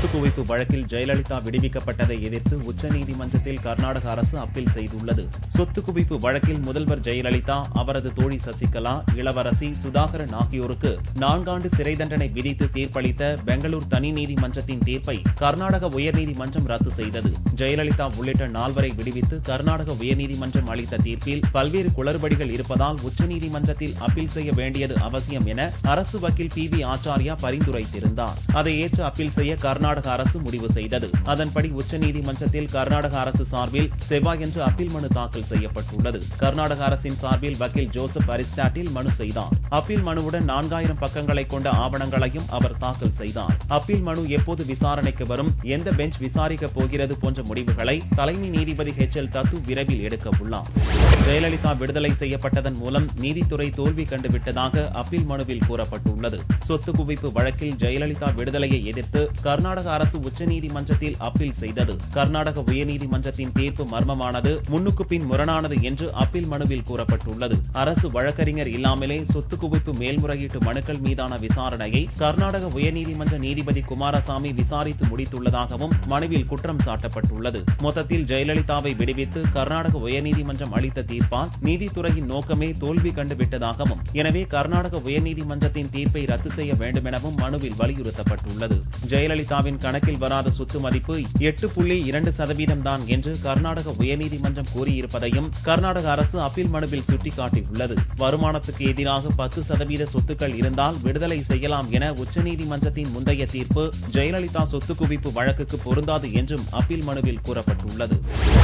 சொத்து குவிப்பு வழக்கில் ஜெயலலிதா விடுவிக்கப்பட்டதை எதிர்த்து உச்சநீதிமன்றத்தில் கர்நாடக அரசு அப்பீல் செய்துள்ளது. சொத்து குவிப்பு வழக்கில் முதல்வர் ஜெயலலிதா, அவரது தோழி சசிகலா, இளவரசி சுதாகரன் ஆகியோருக்கு 4 ஆண்டு சிறை தண்டனை விதித்து தீர்ப்பளித்த பெங்களூர் தனி நீதிமன்றத்தின் தீர்ப்பை கர்நாடக உயர்நீதிமன்றம் ரத்து செய்தது. ஜெயலலிதா உள்ளிட்ட 4 விடுவித்து கர்நாடக உயர்நீதிமன்றம் அளித்த தீர்ப்பில் பல்வேறு குளறுபடிகள் இருப்பதால் உச்சநீதிமன்றத்தில் அப்பீல் செய்ய வேண்டியது அவசியம் என அரசு வக்கீல் பி. ஆச்சாரியா பரிந்துரைத்திருந்தார். அதை ஏற்று அப்பீல் செய்ய கர்நாடக அரசு முடிவு செய்தது. அதன்படி உச்சநீதிமன்றத்தில் கர்நாடக அரசு சார்பில் செவ்வாயன்று அப்பீல் மனு தாக்கல் செய்யப்பட்டுள்ளது. கர்நாடக அரசின் சார்பில் வக்கீல் ஜோசப் அரிஸ்டாட்டில் மனு செய்தார். அப்பீல் மனுவுடன் 4000 பக்கங்களை கொண்ட ஆவணங்களையும் அவர் தாக்கல் செய்தார். அப்பீல் மனு எப்போது விசாரணைக்கு வரும், எந்த பெஞ்ச் விசாரிக்கப் போகிறது போன்ற முடிவுகளை தலைமை நீதிபதி HL தத்து விரைவில் எடுக்க உள்ளார். ஜெயலலிதா விடுதலை செய்யப்பட்டதன் மூலம் நீதித்துறை தோல்வி கண்டுவிட்டதாக அப்பீல் மனுவில் கூறப்பட்டுள்ளது. சொத்து குவிப்பு வழக்கில் ஜெயலலிதா விடுதலையை எதிர்த்து கர்நாடக அரசு உச்சநீதிமன்றத்தில் அப்பீல் செய்தது. கர்நாடக உயர்நீதிமன்றத்தின் தீர்ப்பு மர்மமானது, முன்னுக்கு பின் முரணானது என்று அப்பீல் மனுவில் கூறப்பட்டுள்ளது. அரசு வழக்கறிஞர் இல்லாமலே சொத்து குவிப்பு மேல்முறையீட்டு மனுக்கள் மீதான விசாரணையை கர்நாடக உயர்நீதிமன்ற நீதிபதி குமாரசாமி விசாரித்து முடித்துள்ளதாகவும் மனுவில் குற்றம் சாட்டப்பட்டுள்ளது. மொத்தத்தில் ஜெயலலிதாவை விடுவித்து கர்நாடக உயர்நீதிமன்றம் அளித்த தீர்ப்பால் நீதித்துறையின் நோக்கமே தோல்வி கண்டுவிட்டதாகவும், எனவே கர்நாடக உயர்நீதிமன்றத்தின் தீர்ப்பை ரத்து செய்ய வேண்டும் எனவும் மனுவில் வலியுறுத்தப்பட்டுள்ளது. ஜெயலலிதாவின் கணக்கில் வராத சொத்து மதிப்பு 8.2% தான் என்று கர்நாடக உயர்நீதிமன்றம் கூறியிருப்பதையும் கர்நாடக அரசு அப்பீல் மனுவில் சுட்டிக்காட்டியுள்ளது. வருமானத்துக்கு எதிராக 10% சொத்துக்கள் இருந்தால் விடுதலை செய்யலாம் என உச்சநீதிமன்றத்தின் முந்தைய தீர்ப்பு ஜெயலலிதா சொத்து குவிப்பு வழக்குக்கு பொருந்தாது என்றும் அப்பீல் மனுவில் கூறப்பட்டுள்ளது.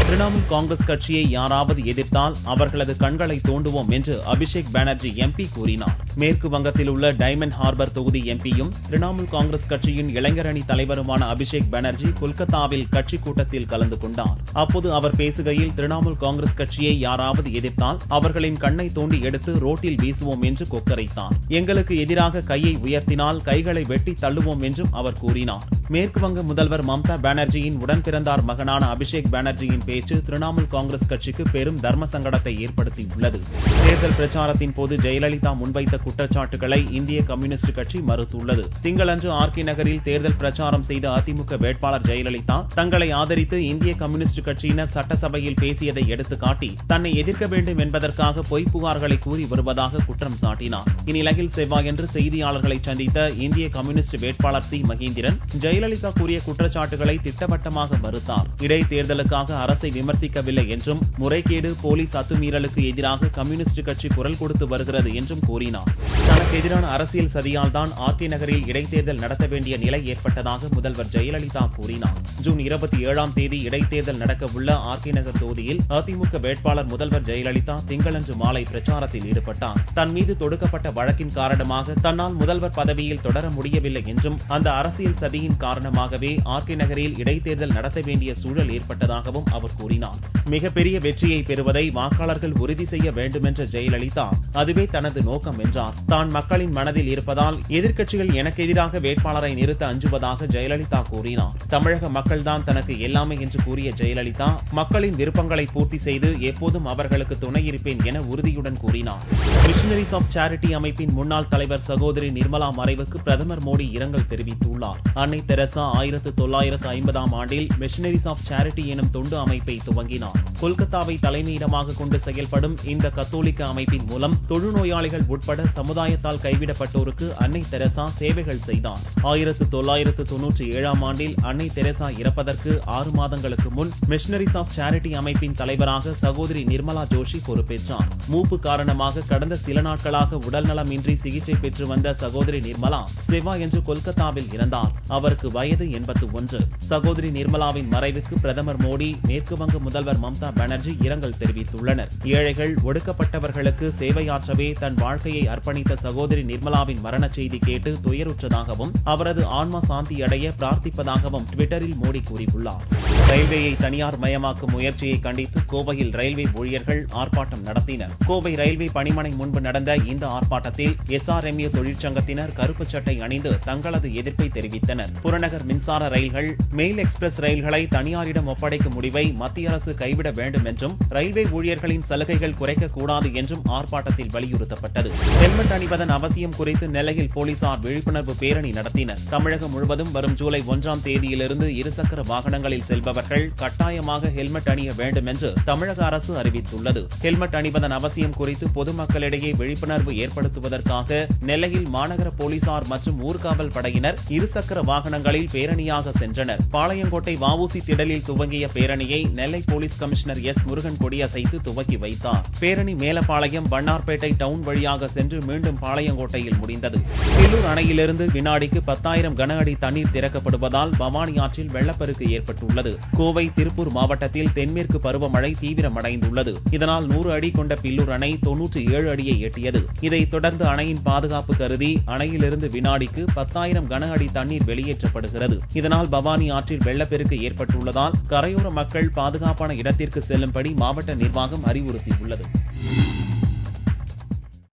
திரிணாமுல் காங்கிரஸ் கட்சியை யாராவது எதிர்த்தால் அவர்களது கண்களை தோண்டுவோம் என்று அபிஷேக் பானர்ஜி MP கூறினார். மேற்கு வங்கத்தில் உள்ள டைமண்ட் ஹார்பர் தொகுதி MPயும் திரிணாமுல் காங்கிரஸ் கட்சியின் இளைஞர் அணி தலைவருமான அபிஷேக் பானர்ஜி கொல்கத்தாவில் கட்சி கூட்டத்தில் கலந்து கொண்டார். அப்போது அவர் பேசுகையில், திரிணாமுல் காங்கிரஸ் கட்சியை யாராவது எதிர்த்தால் அவர்களின் கண்ணை தோண்டி எடுத்து ரோட்டில் வீசுவோம் என்று கொக்கரைத்தார். எங்களுக்கு எதிராக கையை உயர்த்தினால் கைகளை வெட்டி தள்ளுவோம் என்றும் அவர் கூறினார். மேற்கு வங்க முதல்வர் மம்தா பானர்ஜியின் உடன்பிறந்தார் மகனான அபிஷேக் பானர்ஜியின் பேச்சு திரிணாமுல் காங்கிரஸ் கட்சிக்கு பெரும் தர்ம சங்கடத்தை ஏற்படுத்தியுள்ளது. தேர்தல் பிரச்சாரத்தின் போது ஜெயலலிதா முன்வைத்த குற்றச்சாட்டுகளை இந்திய கம்யூனிஸ்ட் கட்சி மறுத்துள்ளது. திங்களன்று RK நகரில் தேர்தல் பிரச்சாரம் செய்த அதிமுக வேட்பாளர் ஜெயலலிதா தங்களை ஆதரித்து இந்திய கம்யூனிஸ்ட் கட்சியினர் சட்டசபையில் பேசியதை எடுத்துக்காட்டி தன்னை எதிர்க்க வேண்டும் என்பதற்காக பொய் புகார்களை கூறி வருவதாக குற்றம் சாட்டினார். இந்நிலையில் செவ்வாயன்று செய்தியாளர்களை சந்தித்த இந்திய கம்யூனிஸ்ட் வேட்பாளர் C. மகேந்திரன் ஜெயலலிதா கூறிய குற்றச்சாட்டுகளை திட்டவட்டமாக மறுத்தார். இடைத்தேர்தலுக்காக அரசை விமர்சிக்கவில்லை என்றும், முறைகேடு, போலீஸ் அத்துமீறலுக்கு எதிராக கம்யூனிஸ்ட் கட்சி குரல் கொடுத்து வருகிறது என்றும் கூறினார். தனக்கு எதிரான அரசியல் சதியால் தான் RK நகரில் இடைத்தேர்தல் நடத்த வேண்டிய நிலை ஏற்பட்டதாக முதல்வர் ஜெயலலிதா கூறினார். ஜூன் 27ஆம் தேதி இடைத்தேர்தல் நடக்க உள்ள RK நகர் தொகுதியில் அதிமுக வேட்பாளர் முதல்வர் ஜெயலலிதா திங்களன்று மாலை பிரச்சாரத்தில் ஈடுபட்டார். தன் மீது தொடுக்கப்பட்ட வழக்கின் காரணமாக தன்னால் முதல்வர் பதவியில் தொடர முடியவில்லை என்றும், அந்த அரசியல் சதியின் காரணமாகவே RK நகரில் இடைத்தேர்தல் நடத்த வேண்டிய சூழல் ஏற்பட்டதாகவும் அவர் கூறினார். மிகப்பெரிய வெற்றியை பெறுவதை வாக்காளர்கள் உறுதி செய்ய வேண்டுமென்ற ஜெயலலிதா, அதுவே தனது நோக்கம் என்றார். தான் மக்களின் மனதில் இருப்பதால் எதிர்க்கட்சிகள் எனக்கு எதிராக வேட்பாளரை நிறுத்த அஞ்சுவதாக ஜெயலலிதா கூறினார். தமிழக மக்கள்தான் தனக்கு எல்லாமே என்று கூறிய ஜெயலலிதா, மக்களின் விருப்பங்களை பூர்த்தி செய்து எப்போதும் அவர்களுக்கு துணை இருப்பேன் என உறுதியுடன் கூறினார். மிஷனரிஸ் ஆஃப் சேரிட்டி அமைப்பின் முன்னாள் தலைவர் சகோதரி நிர்மலா மறைவுக்கு பிரதமர் மோடி இரங்கல் தெரிவித்துள்ளார். அன்னை தெரசா 1950ஆம் ஆண்டில் மிஷனரிஸ் ஆஃப் சேரிட்டி எனும் தொண்டு அமைப்பை துவங்கினார். கொல்கத்தாவை தலைமையிடமாக கொண்டு செயல்படும் இந்த கத்தோலிக்க அமைப்பின் மூலம் தொழுநோயாளிகள் உட்பட சமுதாயத்தால் கைவிடப்பட்டோருக்கு அன்னை தெரசா சேவைகள் செய்தார். 1997ஆம் ஆண்டில் அன்னை தெரசா இறப்பதற்கு 6 மாதங்களுக்கு முன் மிஷனரிஸ் ஆஃப் சேரிட்டி அமைப்பின் தலைவராக சகோதரி நிர்மலா ஜோஷி பொறுப்பேற்றார். மூப்பு காரணமாக கடந்த சில நாட்களாக உடல்நலமின்றி சிகிச்சை பெற்று வந்த சகோதரி நிர்மலா செவ்வாயன்று கொல்கத்தாவில் இறந்தார். அவருக்கு வயது 81. சகோதரி நிர்மலாவின் மறைவுக்கு பிரதமர் மோடி, மேற்கு வங்க முதல்வர் மம்தா பானர்ஜி இரங்கல் தெரிவித்துள்ளனர். ஏழைகள், ஒடுக்கப்பட்டவர்களுக்கு சேவையாற்றவே தன் வாழ்க்கையை அர்ப்பணித்த சகோதரி நிர்மலாவின் மரண செய்தி கேட்டு துயருற்றதாகவும், அவரது ஆன்மா சாந்தி அடைய பிரார்த்திப்பதாகவும் ட்விட்டரில் மோடி கூறியுள்ளார். ரயில்வேயை தனியார் மயமாக்கும் முயற்சியை கண்டித்து கோவையில் ரயில்வே ஊழியர்கள் ஆர்ப்பாட்டம் நடத்தினர். கோவை ரயில்வே பணிமனை முன்பு நடந்த இந்த ஆர்ப்பாட்டத்தில் SRMU தொழிற்சங்கத்தினர் கருப்பு சட்டை அணிந்து தங்களது எதிர்ப்பை தெரிவித்தனர். புறநகர் மின்சார ரயில்கள், மெயில் எக்ஸ்பிரஸ் ரயில்களை தனியாரிடம் ஒப்படைக்கும் முடிவை மத்திய அரசு கைவிட வேண்டும் என்றும், ரயில்வே ஊழியர்களின் சலுகைகள் குறைக்கக்கூடாது என்றும் ஆர்ப்பாட்டத்தில் வலியுறுத்தப்பட்டது. ஹெல்மெட் அணிவதன் அவசியம் குறித்து நெல்லையில் போலீசார் விழிப்புணர்வு பேரணி நடத்தினர். தமிழகம் முழுவதும் வரும் ஜூலை 1ஆம் தேதியிலிருந்து இருசக்கர வாகனங்களில் செல்பவர்கள் கட்டாயமாக ஹெல்மெட் அணிய வேண்டும் என்று தமிழக அரசு அறிவித்துள்ளது. ஹெல்மெட் அணிவதன் அவசியம் குறித்து பொதுமக்களிடையே விழிப்புணர்வு ஏற்படுத்துவதற்காக நெல்லையில் மாநகர போலீசார் மற்றும் ஊர்காவல் படையினர் இருசக்கர வாகனங்களில் பேரணியாக சென்றனர். பாளையங்கோட்டை வ.உ.சி. திடலில் துவங்கிய பேரணியை நெல்லை போலீஸ் கமிஷனர் எஸ். முருகன் கொடியசைத்து துவக்கி வைத்தார். பேரணி மேலப்பாளையம் வண்ணார்பேட்டை டவுன் வழியாக சென்று மீண்டும் பாளையங்கோட்டையில் முடிந்தது. பில்லூர் அணையிலிருந்து வினாடிக்கு 10,000 கன அடி தண்ணீர் திறக்கப்படுவதால் பவானி ஆற்றில் வெள்ளப்பெருக்கு ஏற்பட்டுள்ளது. கோவை, திருப்பூர் மாவட்டத்தில் தென்மேற்கு பருவமழை தீவிரமடைந்துள்ளது. இதனால் 100 அடி கொண்ட பில்லூர் அணை 97 அடியை எட்டியது. இதைத் தொடர்ந்து அணையின் பாதுகாப்பு கருதி அணையிலிருந்து வினாடிக்கு 10,000 கன அடி தண்ணீர் வெளியேற்றப்படுகிறது. இதனால் பவானி ஆற்றில் வெள்ளப்பெருக்கு ஏற்பட்டுள்ளதால் கரையோர மக்கள் பாதுகாப்பான இடத்திற்கு செல்லும்படி மாவட்ட நிர்வாகம் அறிவுறுத்தியுள்ளது.